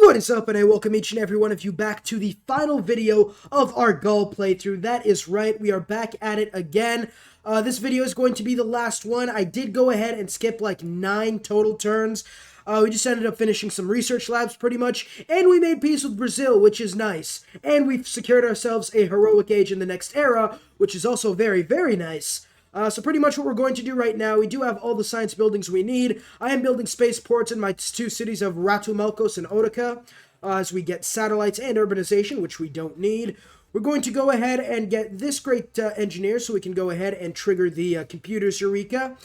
What is up, and I welcome each and every one of you back to the final video of our Gaul playthrough. That is right, we are back at it again. This video is going to be the last one. I did go ahead and skip like 9 total turns. We just ended up finishing some research labs pretty much, and we made peace with Brazil, which is nice. And we've secured ourselves a heroic age in the next era, which is also very, very nice. So pretty much what we're going to do right now, we do have all the science buildings we need. I am building spaceports in my 2 cities of Ratu Malkos and Otica, as we get satellites and urbanization, which we don't need. We're going to go ahead and get this great engineer so we can go ahead and trigger the computer's Eureka.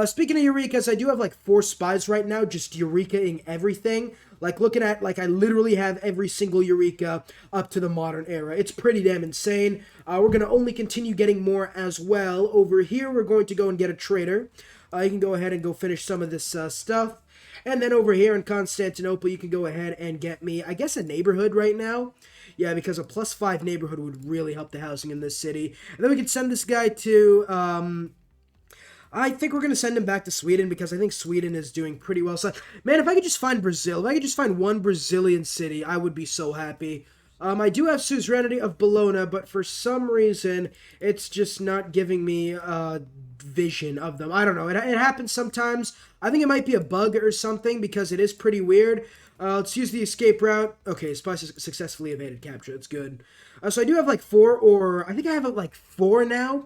Speaking of Eurekas, I do have like 4 spies right now, just Eureka-ing everything. Like, looking at, like, I literally have every single Eureka up to the modern era. It's pretty damn insane. We're going to only continue getting more as well. Over here, we're going to go and get a trader. You can go ahead and go finish some of this stuff. And then over here in Constantinople, you can go ahead and get me, I guess, a neighborhood right now. Yeah, because a +5 neighborhood would really help the housing in this city. And then we can send this guy to, I think we're going to send him back to Sweden because I think Sweden is doing pretty well. So, man, if I could just find Brazil, if I could just find one Brazilian city, I would be so happy. I do have suzerainty of Bologna, but for some reason, it's just not giving me a vision of them. I don't know. It happens sometimes. I think it might be a bug or something because it is pretty weird. Let's use the escape route. Okay, spy successfully evaded capture. That's good. So I do have like 4, or I think I have like 4 now.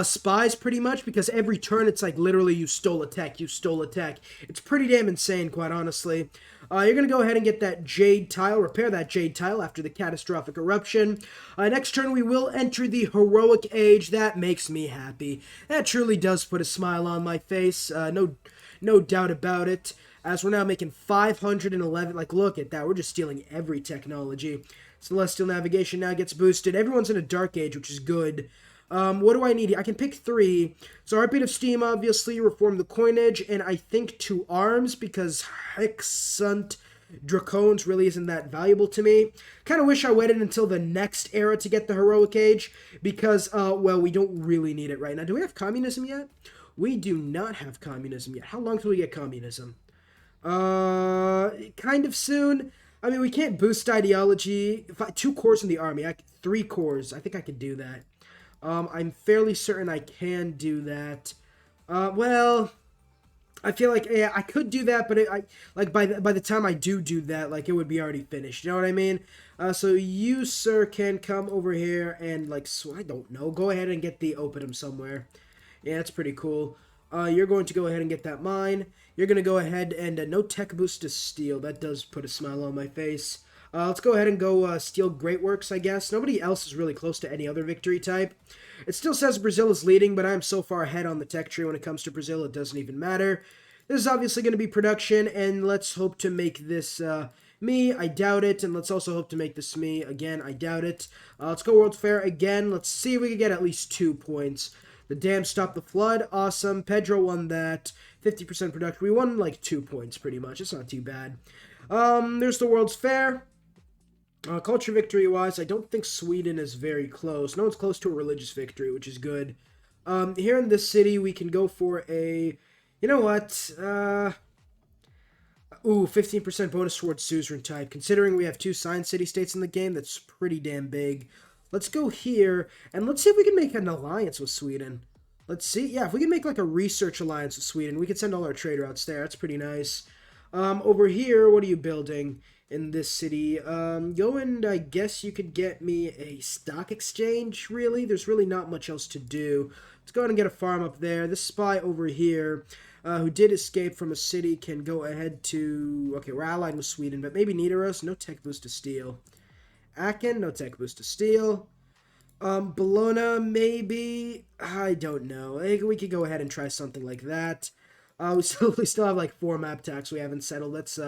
Spies pretty much, because every turn it's like literally you stole a tech, you stole a tech. It's pretty damn insane, quite honestly. You're going to go ahead and get that jade tile, repair that jade tile after the catastrophic eruption. Next turn we will enter the heroic age. That makes me happy. That truly does put a smile on my face, no doubt about it. As we're now making 511, like, look at that, we're just stealing every technology. Celestial navigation now gets boosted. Everyone's in a dark age, which is good. What do I need? I can pick 3. So Heartbeat of Steam, obviously, reform the coinage, and I think 2 arms, because Hexunt Dracones really isn't that valuable to me. Kind of wish I waited until the next era to get the heroic age, because, well, we don't really need it right now. Do we have communism yet? We do not have communism yet. How long till we get communism? Kind of soon. I mean, we can't boost ideology. 2 cores in the army. 3 cores. I think I could do that. I'm fairly certain I can do that. Well, I feel like, yeah, I could do that, but by the time I do that, like, it would be already finished. You know what I mean? So you, sir, can come over here and, like, I don't know, go ahead and get the opium somewhere. Yeah, that's pretty cool. You're going to go ahead and get that mine. You're going to go ahead and no tech boost to steel. That does put a smile on my face. Let's go ahead and go steal Great Works, I guess. Nobody else is really close to any other victory type. It still says Brazil is leading, but I'm so far ahead on the tech tree when it comes to Brazil, it doesn't even matter. This is obviously going to be production, and let's hope to make this me. I doubt it. And let's also hope to make this me. Again, I doubt it. Let's go World's Fair again. Let's see if we can get at least 2 points. The dam stopped the flood. Awesome. Pedro won that. 50% production. We won like 2 points pretty much. It's not too bad. There's the World's Fair. Culture victory-wise, I don't think Sweden is very close. No one's close to a religious victory, which is good. Here in this city, we can go for a... You know what? Ooh, 15% bonus towards suzerain type. Considering we have 2 science city-states in the game, that's pretty damn big. Let's go here, and let's see if we can make an alliance with Sweden. Let's see. Yeah, if we can make like a research alliance with Sweden, we can send all our trade routes there. That's pretty nice. Over here, what are you building in this city? Go and I guess you could get me a stock exchange, really. There's really not much else to do. Let's go ahead and get a farm up there. This spy over here, who did escape from a city, can go ahead to... Okay, we're allied with Sweden, but maybe Nidaros. No tech boost to steel. Aachen, no tech boost to steel. Bologna, maybe? I don't know. I think we could go ahead and try something like that. We still have like 4 map tax we haven't settled. That's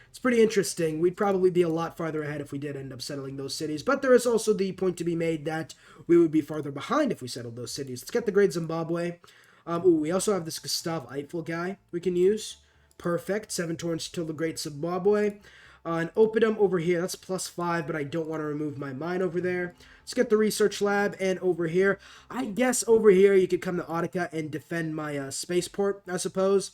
it's pretty interesting. We'd probably be a lot farther ahead if we did end up settling those cities. But there is also the point to be made that we would be farther behind if we settled those cities. Let's get the Great Zimbabwe. We also have this Gustav Eiffel guy we can use. Perfect. 7 turns till the Great Zimbabwe. An opium over here, that's +5, but I don't want to remove my mine over there. Let's get the research lab, and over here, I guess over here you could come to Autica and defend my spaceport, I suppose.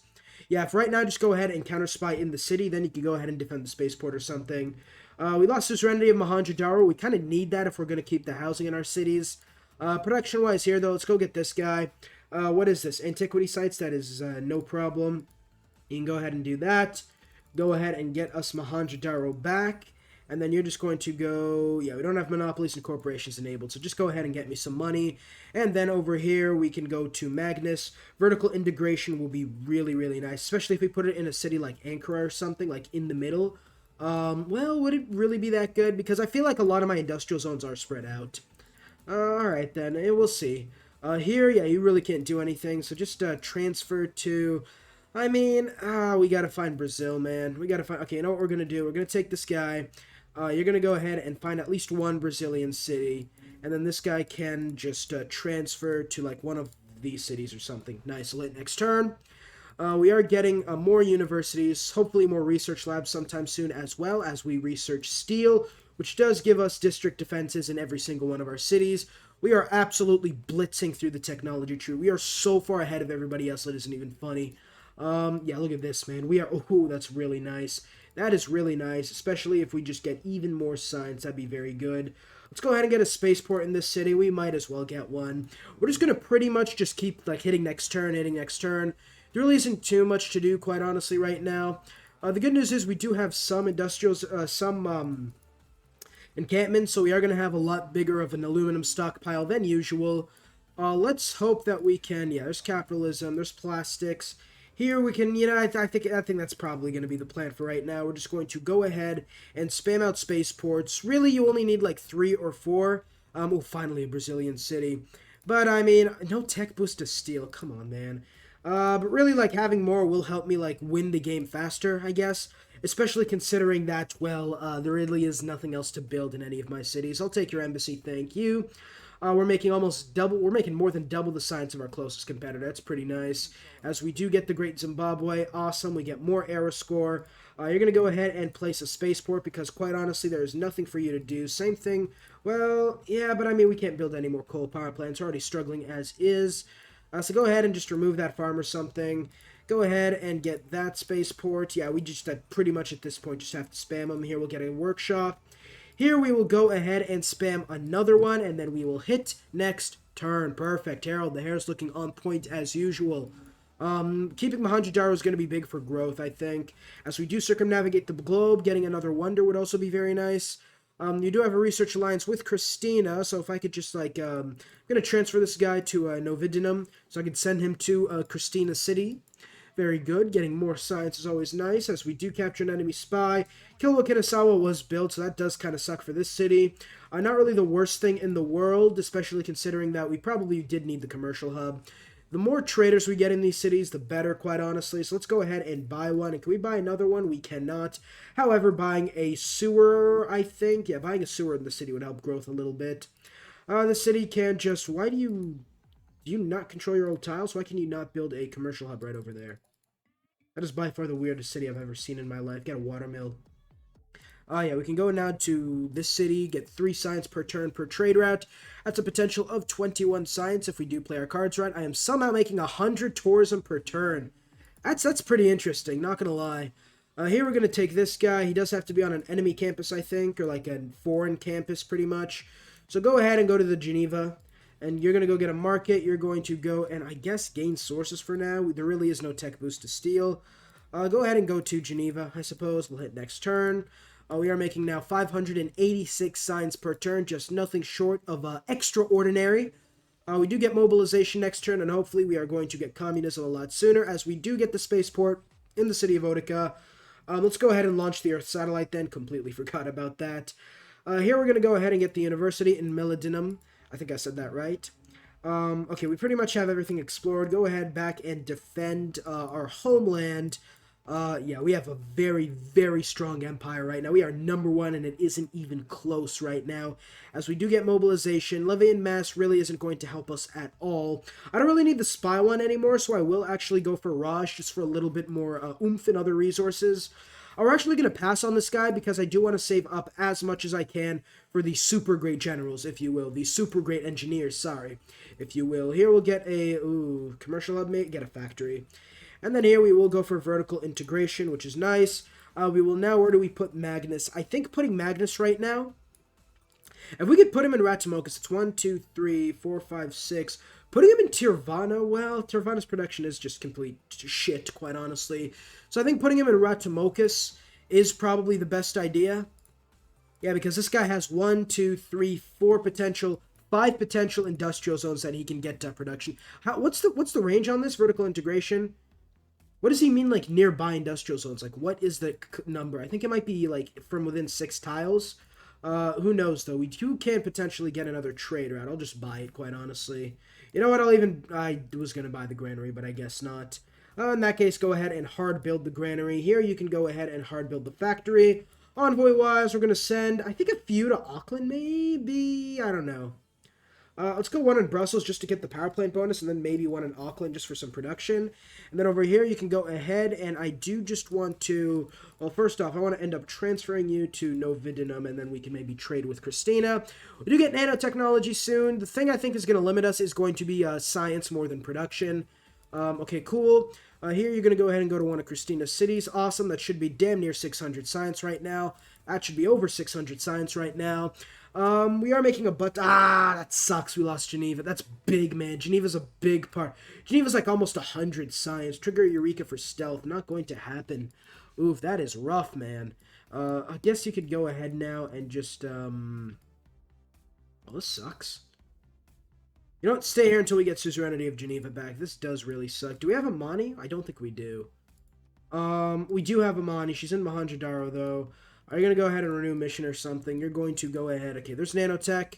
Yeah, if right now just go ahead and counter spy in the city, then you can go ahead and defend the spaceport or something. We lost the Serenity of Mohenjo-Daro. We kind of need that if we're going to keep the housing in our cities. Production-wise here, though, let's go get this guy. What is this? Antiquity sites? That is no problem. You can go ahead and do that. Go ahead and get us Mohenjo-Daro back. And then you're just going to go... Yeah, we don't have monopolies and corporations enabled, so just go ahead and get me some money. And then over here, we can go to Magnus. Vertical integration will be really, really nice, especially if we put it in a city like Ankara or something, like in the middle. Well, would it really be that good? Because I feel like a lot of my industrial zones are spread out. Alright then, we'll see. Here, yeah, you really can't do anything, so just transfer to... I mean, we gotta find Brazil, man. We gotta find... Okay, you know what we're gonna do? We're gonna take this guy. You're gonna go ahead and find at least one Brazilian city. And then this guy can just transfer to, like, one of these cities or something. Nice. Lit next turn. We are getting more universities, hopefully more research labs sometime soon, as well as we research steel, which does give us district defenses in every single one of our cities. We are absolutely blitzing through the technology tree. We are so far ahead of everybody else, it isn't even funny. Yeah, look at this, man. We are... Oh, that's really nice. That is really nice, especially if we just get even more science. That'd be very good. Let's go ahead and get a spaceport in this city. We might as well get one. We're just going to pretty much just keep, like, hitting next turn. There really isn't too much to do, quite honestly, right now. The good news is we do have some industrials, encampments, so we are going to have a lot bigger of an aluminum stockpile than usual. Let's hope that we can... Yeah, there's capitalism, there's plastics... Here we can, you know, I think that's probably going to be the plan for right now. We're just going to go ahead and spam out spaceports. Really, you only need like 3 or 4. Oh, finally a Brazilian city. But, I mean, no tech boost to steel. Come on, man. But really, like, having more will help me, like, win the game faster, I guess. Especially considering that, well, there really is nothing else to build in any of my cities. I'll take your embassy, thank you. We're making we're making more than double the science of our closest competitor. That's pretty nice. As we do get the Great Zimbabwe, awesome. We get more era score. You're going to go ahead and place a spaceport because, quite honestly, there is nothing for you to do. Same thing. Well, yeah, but I mean, we can't build any more coal power plants. We're already struggling as is. So go ahead and just remove that farm or something. Go ahead and get that spaceport. Yeah, we just pretty much at this point just have to spam them. Here we'll get a workshop. Here we will go ahead and spam another one, and then we will hit next turn. Perfect. Harold, the hair's looking on point as usual. Keeping Mohenjo-Daro is going to be big for growth, I think. As we do circumnavigate the globe, getting another wonder would also be very nice. You do have a research alliance with Christina, so if I could just, like, I'm going to transfer this guy to Novidinum, so I can send him to Christina City. Very good. Getting more science is always nice, as we do capture an enemy spy. Kilwa Kitasawa was built, so that does kind of suck for this city. Not really the worst thing in the world, especially considering that we probably did need the commercial hub. The more traders we get in these cities, the better, quite honestly. So let's go ahead and buy one. And can we buy another one? We cannot. However, buying a sewer, I think. Yeah, buying a sewer in the city would help growth a little bit. The city can just... Why do you... Do you not control your old tiles? Why can you not build a commercial hub right over there? That is by far the weirdest city I've ever seen in my life. Get a water mill. Yeah, we can go now to this city, get 3 science per turn per trade route. That's a potential of 21 science if we do play our cards right. I am somehow making 100 tourism per turn. That's pretty interesting, not gonna lie. Here we're gonna take this guy. He does have to be on an enemy campus, I think, or like a foreign campus, pretty much. So go ahead and go to the Geneva. And you're going to go get a market. You're going to go and, I guess, gain sources for now. There really is no tech boost to steal. Go ahead and go to Geneva, I suppose. We'll hit next turn. We are making now 586 signs per turn. Just nothing short of extraordinary. We do get mobilization next turn, and hopefully we are going to get communism a lot sooner, as we do get the spaceport in the city of Otica. Let's go ahead and launch the Earth satellite then. Completely forgot about that. Here we're going to go ahead and get the university in Melodinum. I think I said that right. Okay, we pretty much have everything explored. Go ahead back and defend our homeland. Yeah, we have a very, very strong empire right now. We are #1, and it isn't even close right now. As we do get mobilization, levy en masse really isn't going to help us at all. I don't really need the spy one anymore, so I will actually go for Raj, just for a little bit more oomph and other resources. We're actually going to pass on this guy because I do want to save up as much as I can for the super great generals, if you will. The super great engineers, sorry, if you will. Here we'll get a commercial hub, mate. Get a factory. And then here we will go for vertical integration, which is nice. We will now, where do we put Magnus? I think putting Magnus right now, if we could put him in Ratimokus, it's 1, 2, 3, 4, 5, 6. Putting him in Tirvana, well, Tirvana's production is just complete shit, quite honestly. So I think putting him in Ratimokus is probably the best idea. Yeah, because this guy has 1, 2, 3, 4 potential, 5 potential industrial zones that he can get to production. What's the range on this vertical integration? What does he mean, like, nearby industrial zones? Like, what is the number? I think it might be, like, from within 6 tiles. Who knows, though? We can potentially get another trade route. I'll just buy it, quite honestly. You know what? I was going to buy the granary, but I guess not. In that case, go ahead and hard build the granary. Here, you can go ahead and hard build the factory. Envoy-wise, we're going to send, I think, a few to Auckland, maybe? I don't know. Let's go one in Brussels just to get the power plant bonus, and then maybe one in Auckland just for some production. And then over here, you can go ahead, and I do just want to... Well, first off, I want to end up transferring you to Novidinum, and then we can maybe trade with Christina. We do get nanotechnology soon. The thing I think is going to limit us is going to be science more than production. Okay, cool. Here, you're going to go ahead and go to one of Christina's cities. Awesome. That should be damn near 600 science right now. That should be over 600 science right now. We are making a that sucks. We lost Geneva. That's big, man. Geneva's a big part. Geneva's like almost 100 science. Trigger Eureka for stealth. Not going to happen. Oof, that is rough, man. I guess you could go ahead now and just, Oh, this sucks. You know what? Stay here until we get suzerainty of Geneva back. This does really suck. Do we have Amani? I don't think we do. We do have Amani. She's in Mohenjo-Daro, though. Are you going to go ahead and renew mission or something? You're going to go ahead. Okay, there's nanotech.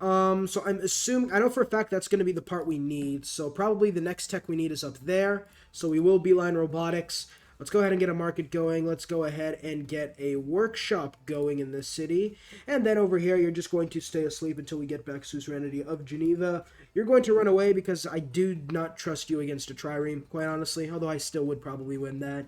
So I'm assuming... I know for a fact that's going to be the part we need. So probably the next tech we need is up there. So we will beeline robotics. Let's go ahead and get a market going. Let's go ahead and get a workshop going in this city. And then over here, you're just going to stay asleep until we get back suzerainty of Geneva. You're going to run away because I do not trust you against a trireme, quite honestly. Although I still would probably win that.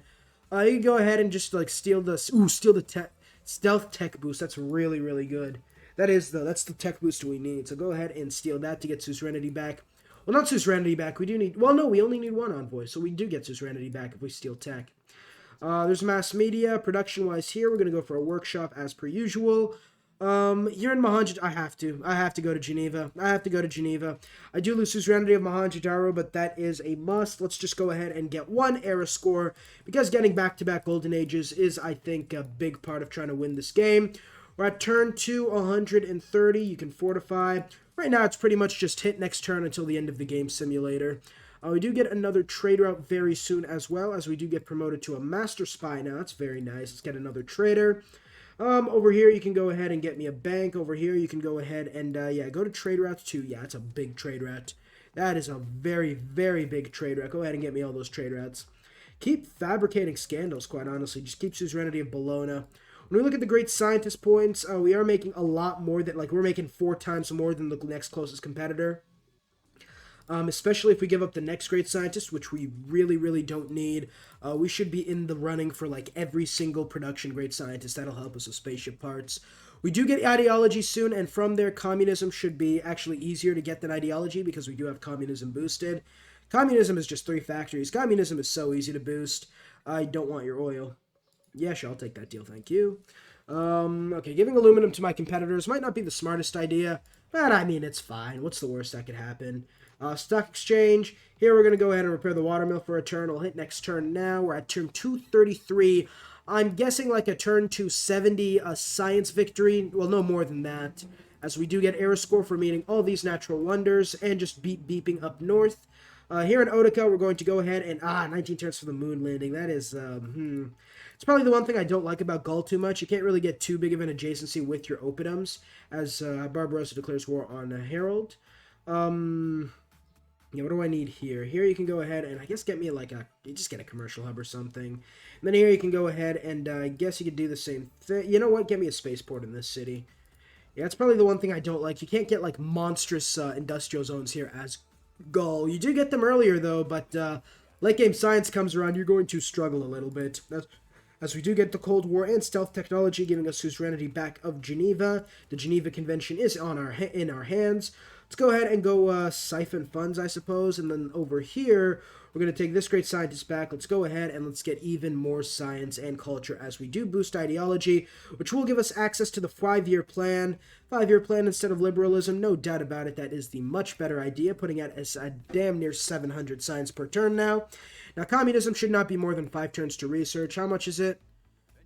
You can go ahead and just like steal the stealth tech boost. That's really, really good. That's the tech boost we need. So go ahead and steal that to get suzerainty back. Well, not suzerainty back. We do need... Well, no, we only need one envoy. So we do get suzerainty back if we steal tech. There's mass media. Production-wise here, we're going to go for a workshop as per usual. Here in Mohenjo... I have to go to Geneva. I do lose suzerainty of Mohenjo-Daro, but that is a must. Let's just go ahead and get one era score, because getting back-to-back Golden Ages is, I think, a big part of trying to win this game. We're at turn 2, 130. You can fortify. Right now, it's pretty much just hit next turn until the end of the game simulator. We do get another trade route very soon as well, as we do get promoted to a master spy now. That's very nice. Let's get another trader. Over here, you can go ahead and get me a bank. Over here, you can go ahead and, yeah, go to trade routes too. Yeah, it's a big trade route. That is a very, very big trade route. Go ahead and get me all those trade routes. Keep fabricating scandals, quite honestly. Just keep suzerainty of Bologna. When we look at the great scientist points, we are making a lot more than, like, we're making 4 times more than the next closest competitor. Especially if we give up the next great scientist, which we really, really don't need. We should be in the running for, like, every single production great scientist. That'll help us with spaceship parts. We do get ideology soon, and from there, communism should be actually easier to get than ideology, because we do have communism boosted. Communism is just 3 factories. Communism is so easy to boost. I don't want your oil. Yeah, sure, I'll take that deal, thank you. Okay, giving aluminum to my competitors might not be the smartest idea, but I mean, it's fine. What's the worst that could happen? Stock exchange. Here we're going to go ahead and repair the watermill for a turn. We'll hit next turn now. We're at turn 233. I'm guessing like a turn 270 science victory. Well, no more than that, as we do get era score for meeting all these natural wonders and just beeping up north. Here in Otica, we're going to go ahead and 19 turns for the moon landing. That is it's probably the one thing I don't like about Gaul too much. You can't really get too big of an adjacency with your oppidums, as Barbarossa declares war on Harold. Yeah, what do I need here? Here you can go ahead and I guess get me like just get a commercial hub or something. And then here you can go ahead and I guess you could do the same thing. You know what? Get me a spaceport in this city. Yeah, that's probably the one thing I don't like. You can't get like monstrous industrial zones here as Gaul. You do get them earlier though, but late game science comes around, you're going to struggle a little bit. As we do get the Cold War and stealth technology giving us suzerainty back of Geneva. The Geneva Convention is in our hands. Let's go ahead and go siphon funds, I suppose. And then over here, we're going to take this great scientist back. Let's go ahead and let's get even more science and culture as we do boost ideology, which will give us access to the 5-year plan. 5-year plan instead of liberalism, no doubt about it. That is the much better idea, putting out as a damn near 700 science per turn now. Now, communism should not be more than 5 turns to research. How much is it?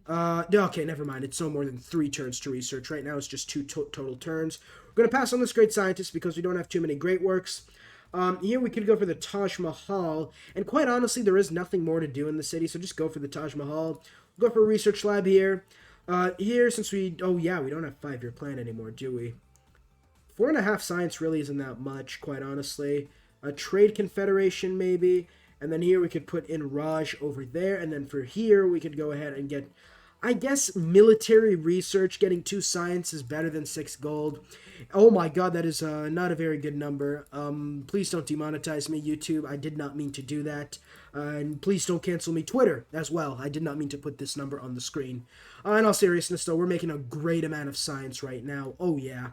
Okay, never mind. It's no more than 3 turns to research. Right now, it's just 2 total turns. We're going to pass on this great scientist because we don't have too many great works. Here we could go for the Taj Mahal, and quite honestly, there is nothing more to do in the city, so just go for the Taj Mahal. We'll go for a research lab here. Here, since oh yeah, we don't have 5-year plan anymore, do we? 4.5 science really isn't that much, quite honestly. A trade confederation, maybe. And then here we could put in Raj over there, and then for here, we could go ahead and get, I guess, military research. Getting 2 science is better than 6 gold. Oh my god, that is not a very good number. Please don't demonetize me, YouTube. I did not mean to do that. And please don't cancel me, Twitter, as well. I did not mean to put this number on the screen. In all seriousness, though, we're making a great amount of science right now. Oh yeah.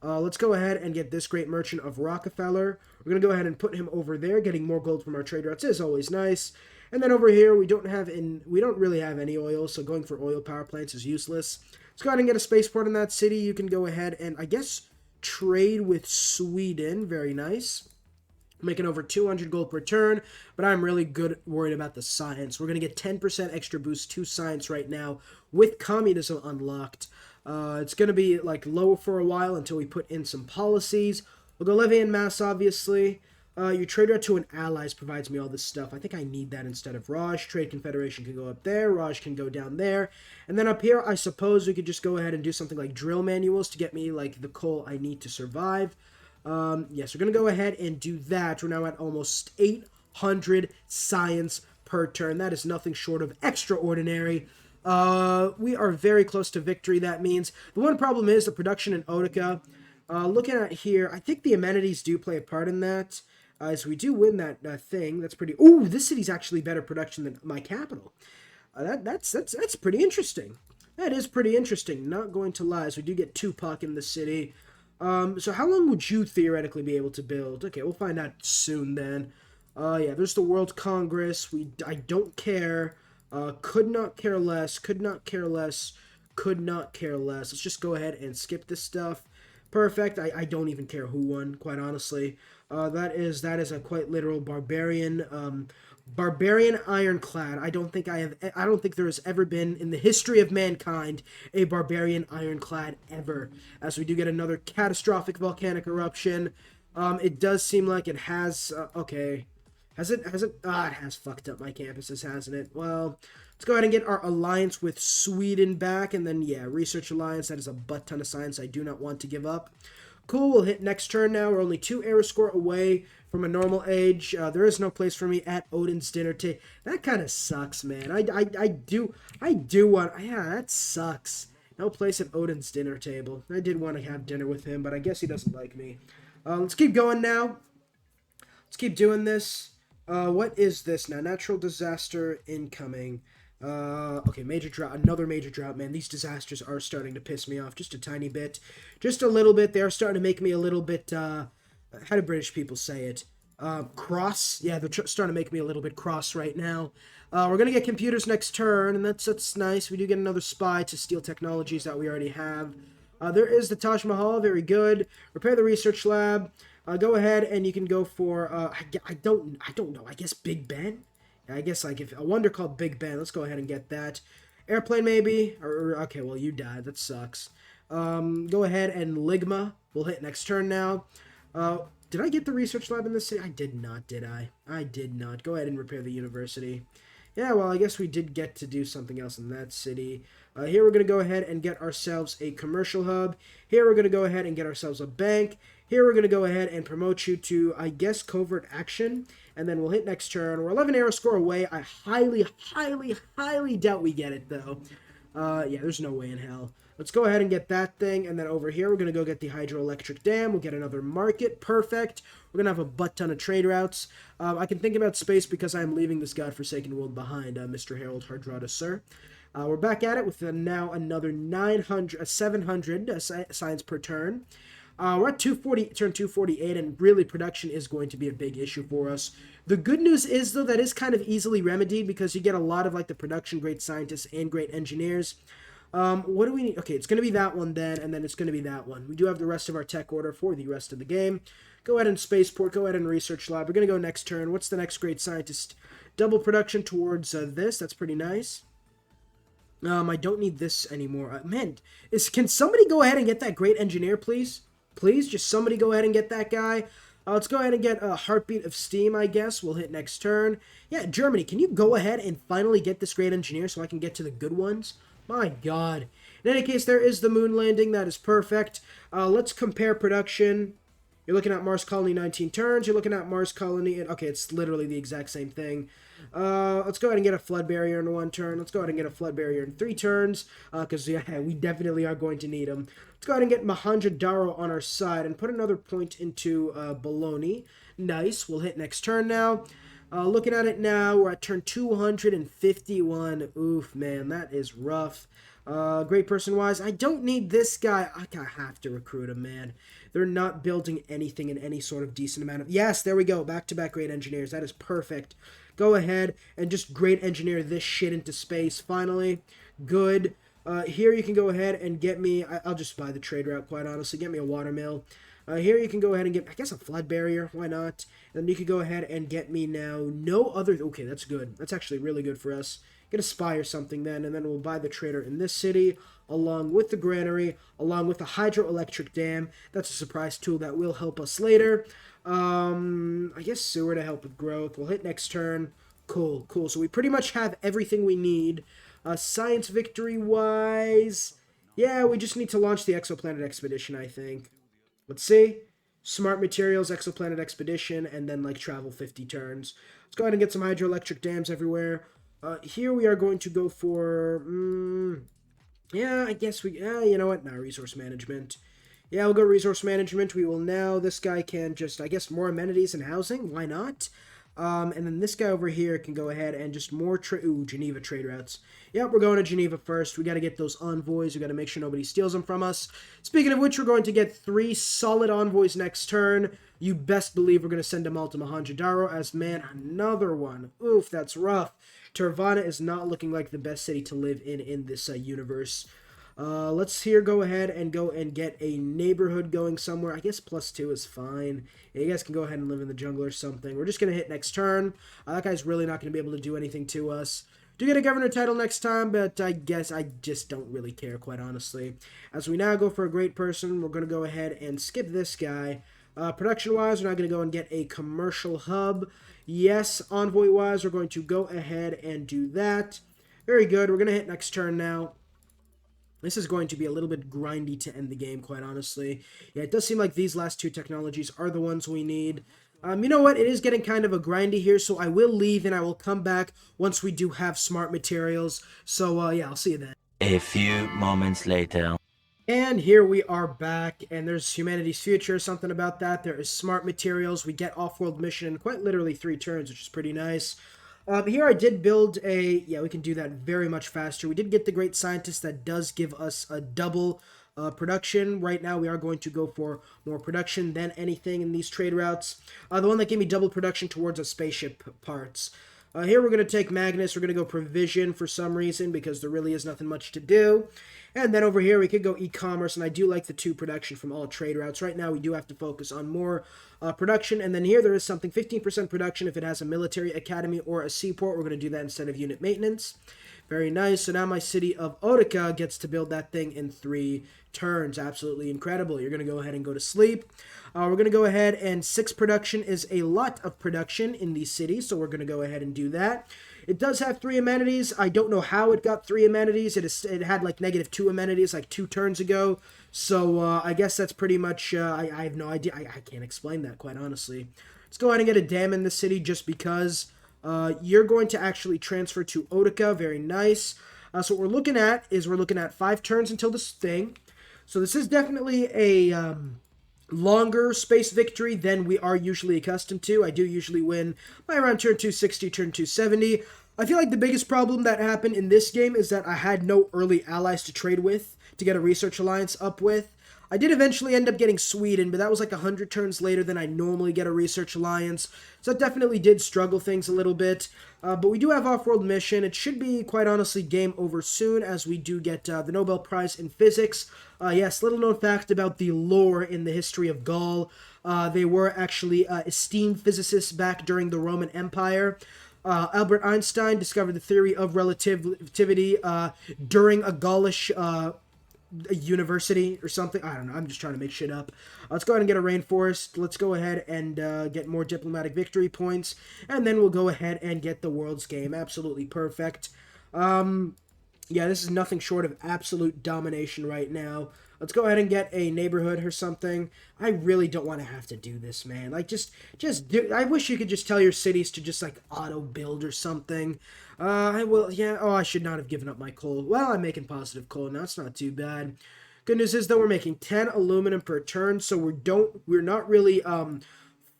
Let's go ahead and get this great merchant of Rockefeller. We're going to go ahead and put him over there. Getting more gold from our trade routes is always nice. And then over here, we don't really have any oil, so going for oil power plants is useless. Let's go ahead and get a spaceport in that city. You can go ahead and, I guess, trade with Sweden. Very nice. Making over 200 gold per turn, but I'm really worried about the science. We're going to get 10% extra boost to science right now with communism unlocked. It's going to be like low for a while until we put in some policies. We'll go levy en masse, obviously. Your trade route to an allies provides me all this stuff. I think I need that instead of Raj. Trade Confederation can go up there. Raj can go down there. And then up here, I suppose we could just go ahead and do something like drill manuals to get me like the coal I need to survive. Yes, we're going to go ahead and do that. We're now at almost 800 science per turn. That is nothing short of extraordinary. We are very close to victory, that means. The one problem is the production in Otica. Looking at here, I think the amenities do play a part in that. As we do win that thing, that's pretty... Ooh, this city's actually better production than my capital. That's pretty interesting. That is pretty interesting, not going to lie. So we do get Tupac in the city. So how long would you theoretically be able to build? Okay, we'll find out soon then. Yeah, there's the World Congress. I don't care. Could not care less. Could not care less. Could not care less. Let's just go ahead and skip this stuff. Perfect. I don't even care who won, quite honestly. That is a quite literal barbarian. Barbarian ironclad. I don't think there has ever been in the history of mankind a barbarian ironclad ever. As we do get another catastrophic volcanic eruption. It does seem like it has. Okay. Has it? Ah, it has fucked up my campuses, hasn't it? Well, let's go ahead and get our alliance with Sweden back, and then, yeah, research alliance. That is a butt ton of science I do not want to give up. Cool, we'll hit next turn now. We're only 2 era score away from a normal age. There is no place for me at Odin's dinner table. That kind of sucks, man. I do want... Yeah, that sucks. No place at Odin's dinner table. I did want to have dinner with him, but I guess he doesn't like me. Let's keep going now. Let's keep doing this. What is this now? Natural disaster incoming. Okay, major drought. Another major drought, man. These disasters are starting to piss me off just a tiny bit. Just a little bit. They are starting to make me a little bit, how do British people say it? Cross? Yeah, they're starting to make me a little bit cross right now. We're going to get computers next turn, and that's nice. We do get another spy to steal technologies that we already have. There is the Taj Mahal. Very good. Repair the research lab. Go ahead and you can go for, I don't know, I guess Big Ben? I guess, like, if a wonder called Big Ben, let's go ahead and get that. Airplane, maybe? Okay, well, you died. That sucks. Go ahead and Ligma. We'll hit next turn now. Did I get the research lab in this city? I did not, did I? I did not. Go ahead and repair the university. Yeah, well, I guess we did get to do something else in that city. Here we're going to go ahead and get ourselves a commercial hub. Here we're going to go ahead and get ourselves a bank. Here we're going to go ahead and promote you to, I guess, covert action. And then we'll hit next turn. We're 11 arrow score away. I highly, highly, highly doubt we get it, though. Yeah, there's no way in hell. Let's go ahead and get that thing. And then over here, we're going to go get the hydroelectric dam. We'll get another market. Perfect. We're going to have a butt ton of trade routes. I can think about space because I'm leaving this godforsaken world behind, Mr. Harold Hardrada, sir. We're back at it with now another 700 science per turn. We're at 240, turn 248, and really production is going to be a big issue for us. The good news is, though, that is kind of easily remedied because you get a lot of, like, the production great scientists and great engineers. What do we need? Okay, it's going to be that one then, and then it's going to be that one. We do have the rest of our tech order for the rest of the game. Go ahead and spaceport, go ahead and research lab. We're going to go next turn. What's the next great scientist? Double production towards this. That's pretty nice. I don't need this anymore. Man, can somebody go ahead and get that great engineer, please? Please, just somebody go ahead and get that guy. Let's go ahead and get a heartbeat of steam, I guess. We'll hit next turn. Yeah, Germany, can you go ahead and finally get this great engineer so I can get to the good ones? My God. In any case, there is the moon landing. That is perfect. Let's compare production. You're looking at Mars Colony 19 turns. You're looking at Mars Colony... Okay, it's literally the exact same thing. Let's go ahead and get a flood barrier in 1 turn. Let's go ahead and get a flood barrier in 3 turns. Because, yeah, we definitely are going to need them. Let's go ahead and get Mohenjo-Daro on our side and put another point into Bologna. Nice. We'll hit next turn now. Looking at it now, we're at turn 251. Oof, man, that is rough. Great person-wise, I don't need this guy. I have to recruit him, man. They're not building anything in any sort of decent amount of... Yes, there we go. Back-to-back great engineers. That is perfect. Go ahead and just great engineer this shit into space, finally. Good. Here you can go ahead and get me... I'll just buy the trade route, quite honestly. Get me a watermill. Here you can go ahead and get, I guess, a flood barrier. Why not? And then you can go ahead and get me now no other... Okay, that's good. That's actually really good for us. Get a spy or something then, and then we'll buy the trader in this city, along with the granary, along with the hydroelectric dam. That's a surprise tool that will help us later. I guess sewer to help with growth. We'll hit next turn. Cool, cool. So we pretty much have everything we need. Science victory-wise... Yeah, we just need to launch the exoplanet expedition, I think. Let's see. Smart materials, exoplanet expedition, and then, like, travel 50 turns. Let's go ahead and get some hydroelectric dams everywhere. Here we are going to go for... yeah, I guess we... you know what? Nah, resource management. Yeah, we'll go resource management. We will now... This guy can just, I guess, more amenities and housing. Why not? And then this guy over here can go ahead and just more... Ooh, Geneva trade routes. Yep, we're going to Geneva first. We got to get those envoys. We got to make sure nobody steals them from us. Speaking of which, we're going to get 3 solid envoys next turn. You best believe we're going to send them all to Mohenjo-Daro as, man, another one. Oof, that's rough. Tirvana is not looking like the best city to live in this universe. Let's here go ahead and get a neighborhood going somewhere. I guess +2 is fine. Yeah, you guys can go ahead and live in the jungle or something. We're just going to hit next turn. That guy's really not going to be able to do anything to us. Do get a governor title next time, but I guess I just don't really care, quite honestly. As we now go for a great person, we're going to go ahead and skip this guy. Production-wise, we're now going to go and get a commercial hub. Yes, envoy-wise, we're going to go ahead and do that. Very good. We're going to hit next turn now. This is going to be a little bit grindy to end the game, quite honestly. Yeah, it does seem like these last 2 technologies are the ones we need. You know what? It is getting kind of a grindy here, so I will leave and I will come back once we do have smart materials. So, yeah, I'll see you then. A few moments later. And here we are back, and there's Humanity's Future, something about that. There is smart materials. We get off-world mission in quite literally 3 turns, which is pretty nice. Here I did build a... Yeah, we can do that very much faster. We did get the Great Scientist that does give us a double production. Right now, we are going to go for more production than anything in these trade routes. The one that gave me double production towards a spaceship parts. Here we're going to take Magnus. We're going to go Provision for some reason because there really is nothing much to do. And then over here we could go e-commerce, and I do like the 2 production from all trade routes. Right now we do have to focus on more production. And then here there is something, 15% production if it has a military academy or a seaport. We're going to do that instead of unit maintenance. Very nice. So now my city of Utica gets to build that thing in 3 turns. Absolutely incredible. You're going to go ahead and go to sleep. We're going to go ahead and 6 production is a lot of production in these cities, so we're going to go ahead and do that. It does have 3 amenities. I don't know how it got 3 amenities. It had like -2 amenities like 2 turns ago. So I guess that's pretty much, I have no idea. I can't explain that, quite honestly. Let's go ahead and get a dam in the city just because you're going to actually transfer to Utica. Very nice. So what we're looking at is 5 turns until this thing. So this is definitely a longer space victory than we are usually accustomed to. I do usually win by around turn 260, turn 270. I feel like the biggest problem that happened in this game is that I had no early allies to trade with, to get a research alliance up with. I did eventually end up getting Sweden, but that was like 100 turns later than I normally get a research alliance. So that definitely did struggle things a little bit. But we do have off-world mission. It should be, quite honestly, game over soon, as we do get the Nobel Prize in Physics. Yes, little known fact about the lore in the history of Gaul. They were actually esteemed physicists back during the Roman Empire. Albert Einstein discovered the theory of relativity during a Gaulish university or something. I don't know. I'm just trying to make shit up. Let's go ahead and get a rainforest. Let's go ahead and get more diplomatic victory points. And then we'll go ahead and get the world's game. Absolutely perfect. Yeah, this is nothing short of absolute domination right now. Let's go ahead and get a neighborhood or something. I really don't want to have to do this, man. Like, just do. I wish you could just tell your cities to just, like, auto-build or something. I will, yeah. Oh, I should not have given up my coal. Well, I'm making positive coal now. It's not too bad. Good news is, though, we're making 10 aluminum per turn, so we're not really,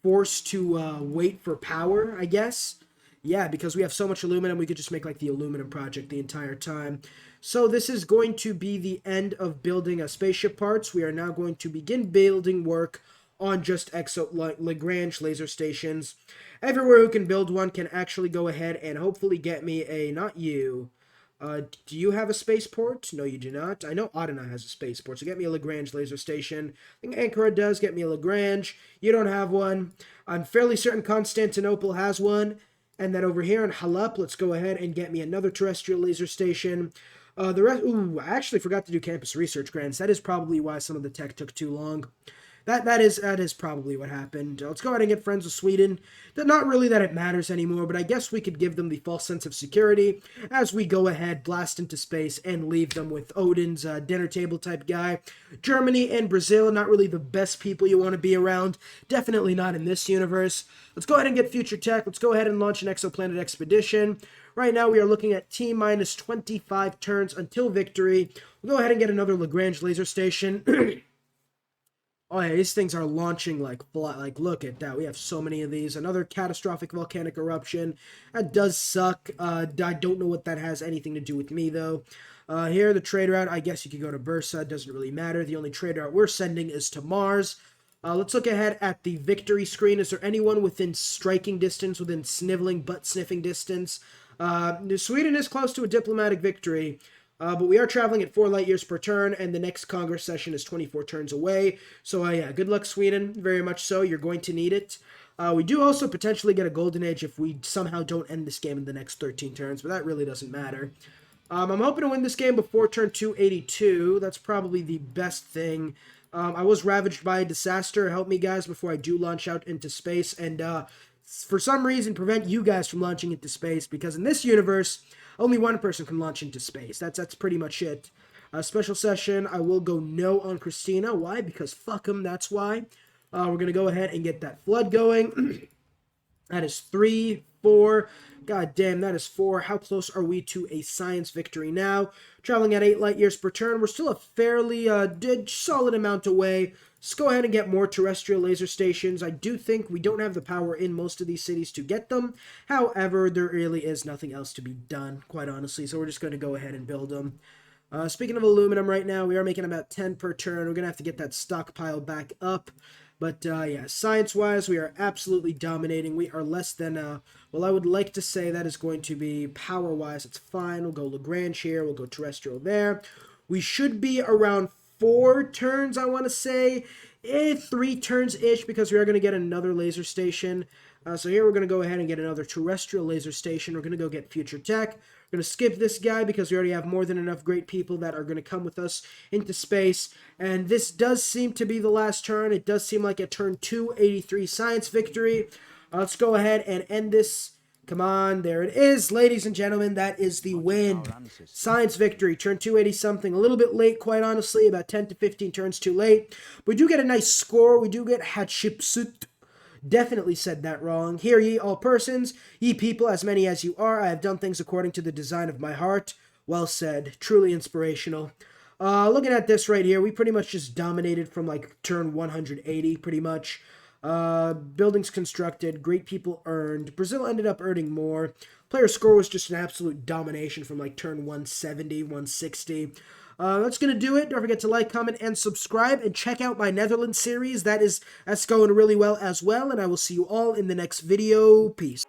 forced to, wait for power, I guess. Yeah, because we have so much aluminum, we could just make, like, the aluminum project the entire time. So this is going to be the end of building spaceship parts. We are now going to begin building work on just Lagrange laser stations. Everywhere who can build one can actually go ahead and hopefully get me a... Not you. Do you have a spaceport? No, you do not. I know Adana has a spaceport, so get me a Lagrange laser station. I think Ankara does. Get me a Lagrange. You don't have one. I'm fairly certain Constantinople has one. And then over here in Halep, let's go ahead and get me another terrestrial laser station. The rest, ooh, I actually forgot to do campus research grants. That is probably why some of the tech took too long. That is probably what happened. Let's go ahead and get friends with Sweden. Not really that it matters anymore, but I guess we could give them the false sense of security as we go ahead, blast into space, and leave them with Odin's dinner table type guy. Germany and Brazil, not really the best people you want to be around. Definitely not in this universe. Let's go ahead and get future tech. Let's go ahead and launch an exoplanet expedition. Right now, we are looking at T-minus 25 turns until victory. We'll go ahead and get another Lagrange laser station. Oh yeah, these things are launching like, look at that. We have so many of these. Another catastrophic volcanic eruption. That does suck. I don't know what that has anything to do with me, though. Here, the trade route, I guess you could go to Bursa. It doesn't really matter. The only trade route we're sending is to Mars. Let's look ahead at the victory screen. Is there anyone within striking distance, within sniveling, butt-sniffing distance? Sweden is close to a diplomatic victory. But we are traveling at 4 light years per turn, and the next Congress session is 24 turns away. So, yeah, good luck, Sweden. Very much so. You're going to need it. We do also potentially get a golden age if we somehow don't end this game in the next 13 turns, but that really doesn't matter. I'm hoping to win this game before turn 282. That's probably the best thing. I was ravaged by a disaster. Help me, guys, before I do launch out into space, and for some reason prevent you guys from launching into space, because in this universe... only one person can launch into space. That's pretty much it. Special session, I will go no on Christina. Why? Because fuck them, that's why. We're going to go ahead and get that flood going. That is 3, 4. God damn, that is 4. How close are we to a science victory now? Traveling at 8 light years per turn. We're still a fairly solid amount away. Let's go ahead and get more terrestrial laser stations. I do think we don't have the power in most of these cities to get them. However, there really is nothing else to be done, quite honestly. So we're just going to go ahead and build them. Speaking of aluminum right now, we are making about 10 per turn. We're going to have to get that stockpile back up. But, yeah, science-wise, we are absolutely dominating. We are less than, well, I would like to say that is going to be power-wise. It's fine. We'll go Lagrange here. We'll go terrestrial there. We should be around 4 turns, I want to say. 3 turns-ish, because we are going to get another laser station. So here we're going to go ahead and get another terrestrial laser station. We're going to go get future tech. We're going to skip this guy because we already have more than enough great people that are going to come with us into space. And this does seem to be the last turn. It does seem like a turn 283 science victory. Let's go ahead and end this. Come on, there it is, ladies and gentlemen. That is the win. Science victory, turn 280 something. A little bit late, quite honestly, about 10 to 15 turns too late. We do get a nice score. We do get Hatshepsut. Definitely said that wrong. Hear ye, all persons, ye people, as many as you are. I have done things according to the design of my heart. Well said. Truly inspirational. Looking at this right here, we pretty much just dominated from like turn 180, pretty much. Buildings constructed, great people earned. Brazil ended up earning more. Player score was just an absolute domination from like turn 170, 160. That's going to do it. Don't forget to like, comment, and subscribe, and check out my Netherlands series. That's going really well as well, and I will see you all in the next video. Peace.